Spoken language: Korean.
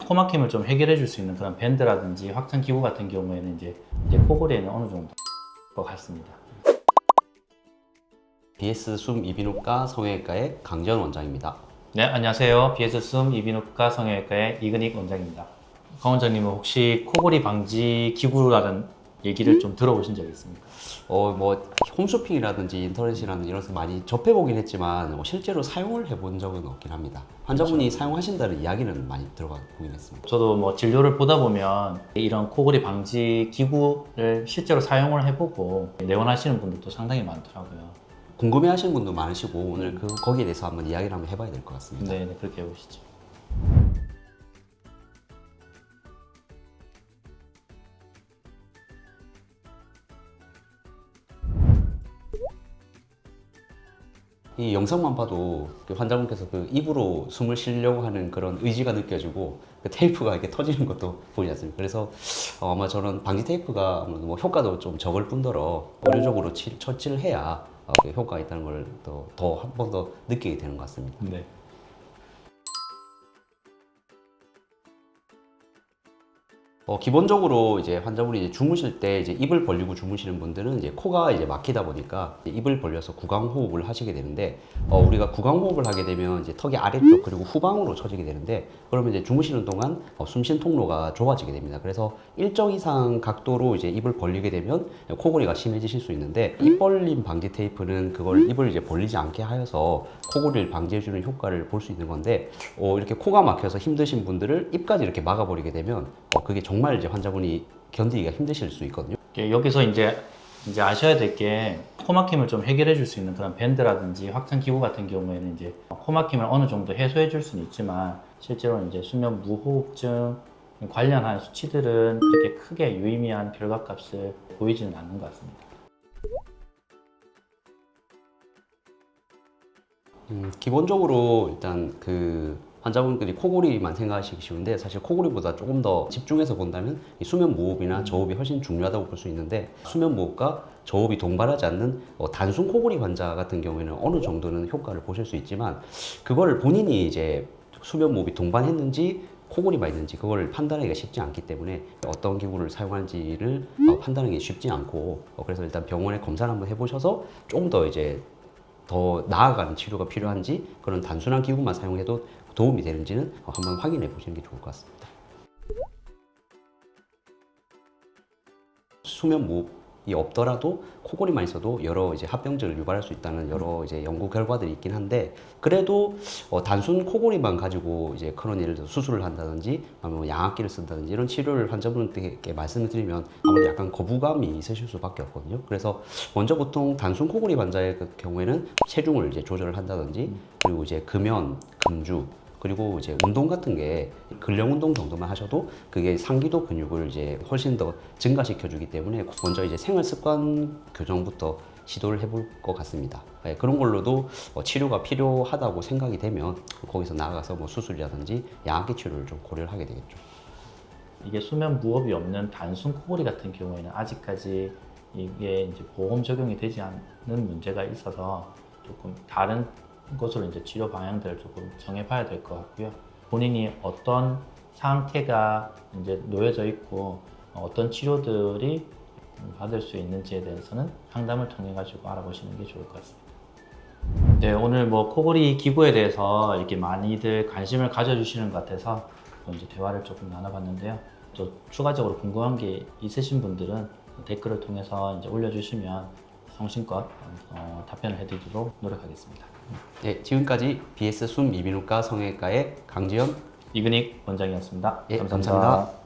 코막힘을 좀 해결해 줄 수 있는 그런 밴드라든지 확장 기구 같은 경우에는 이제 코골이에는 어느 정도 것 같습니다. BS 숨 이비인후과 성형외과의 강지현 원장입니다. 네, 안녕하세요. BS 숨 이비인후과 성형외과의 이근익 원장입니다. 강 원장님은 혹시 코골이 방지 기구라는 얘기를 좀 들어보신 적 있습니까? 홈쇼핑이라든지 인터넷이라든지 이런 데서 많이 접해보긴 했지만 실제로 사용을 해본 적은 없긴 합니다. 환자분이 그렇죠. 사용하신다는 이야기는 많이 들어보긴 했습니다. 저도 진료를 보다 보면 이런 코골이 방지 기구를 실제로 사용을 해보고 내원하시는 분들도 상당히 많더라고요. 궁금해하시는 분도 많으시고 오늘 거기에 대해서 한번 이야기를 한번 해봐야 될 것 같습니다. 네, 그렇게 해보시죠. 이 영상만 봐도 환자분께서 입으로 숨을 쉬려고 하는 그런 의지가 느껴지고 테이프가 이렇게 터지는 것도 보이지 않습니까? 그래서 아마 저는 방지 테이프가 효과도 좀 적을 뿐더러 의료적으로 처치를 해야 효과가 있다는 걸 더 한 번 더 느끼게 되는 것 같습니다. 네. 기본적으로 이제 환자분이 이제 주무실 때 이제 입을 벌리고 주무시는 분들은 이제 코가 이제 막히다 보니까 입을 벌려서 구강호흡을 하시게 되는데, 우리가 구강호흡을 하게 되면 이제 턱의 아래쪽 그리고 후방으로 처지게 되는데, 그러면 이제 주무시는 동안 숨쉬는 통로가 좁아지게 됩니다. 그래서 일정 이상 각도로 이제 입을 벌리게 되면 코골이가 심해지실 수 있는데, 입 벌림 방지 테이프는 그걸 입을 이제 벌리지 않게 하여서 코골이를 방지해주는 효과를 볼 수 있는 건데, 이렇게 코가 막혀서 힘드신 분들을 입까지 이렇게 막아버리게 되면 그게 정말 이제 환자분이 견디기가 힘드실 수 있거든요. 여기서 이제 아셔야 될 게 코막힘을 좀 해결해 줄 수 있는 그런 밴드라든지 확장 기구 같은 경우에는 이제 코막힘을 어느 정도 해소해 줄 수는 있지만 실제로 이제 수면 무호흡증 관련한 수치들은 그렇게 크게 유의미한 결과값을 보이지는 않는 것 같습니다. 기본적으로 일단 환자분들이 코골이만 생각하시기 쉬운데, 사실 코골이보다 조금 더 집중해서 본다면 이 수면 무호흡이나 저호흡이 훨씬 중요하다고 볼 수 있는데, 수면 무호흡과 저호흡이 동반하지 않는 단순 코골이 환자 같은 경우에는 어느 정도는 효과를 보실 수 있지만, 그걸 본인이 이제 수면 무호흡이 동반했는지 코골이만 있는지 그걸 판단하기가 쉽지 않기 때문에 어떤 기구를 사용하는지를 판단하기 쉽지 않고, 그래서 일단 병원에 검사를 한번 해보셔서 조금 더 이제 더 나아가는 치료가 필요한지, 그런 단순한 기구만 사용해도 도움이 되는지는 한번 확인해 보시는 게 좋을 것 같습니다. 수면 무호흡이 없더라도 코골이만 있어도 여러 이제 합병증을 유발할 수 있다는 여러 이제 연구 결과들이 있긴 한데, 그래도 단순 코골이만 가지고 이제 그런, 예를 들어 수술을 한다든지 아니면 양압기를 쓴다든지 이런 치료를 환자분들께 말씀을 드리면 아무래도 약간 거부감이 있으실 수밖에 없거든요. 그래서 먼저 보통 단순 코골이 환자의 경우에는 체중을 이제 조절을 한다든지, 그리고 이제 금연, 금주, 그리고 이제 운동 같은 게 근력 운동 정도만 하셔도 그게 상기도 근육을 이제 훨씬 더 증가시켜 주기 때문에 먼저 이제 생활 습관 교정부터 시도를 해볼 것 같습니다. 그런 걸로도 치료가 필요하다고 생각이 되면 거기서 나아가서 수술이라든지 양압기 치료를 좀 고려를 하게 되겠죠. 이게 수면 무호흡이 없는 단순 코골이 같은 경우에는 아직까지 이게 이제 보험 적용이 되지 않는 문제가 있어서 조금 다른 것으로 이제 치료 방향들을 조금 정해봐야 될 것 같고요. 본인이 어떤 상태가 이제 놓여져 있고 어떤 치료들이 받을 수 있는지에 대해서는 상담을 통해 가지고 알아보시는 게 좋을 것 같습니다. 네, 오늘 코골이 기구에 대해서 이렇게 많이들 관심을 가져주시는 것 같아서 이제 대화를 조금 나눠봤는데요. 또 추가적으로 궁금한 게 있으신 분들은 댓글을 통해서 이제 올려주시면 성심껏 답변을 해드리도록 노력하겠습니다. 네, 지금까지 BS 숨 이비인후과 성형외과의 강지현 이근익 원장이었습니다. 예, 감사합니다. 감사합니다.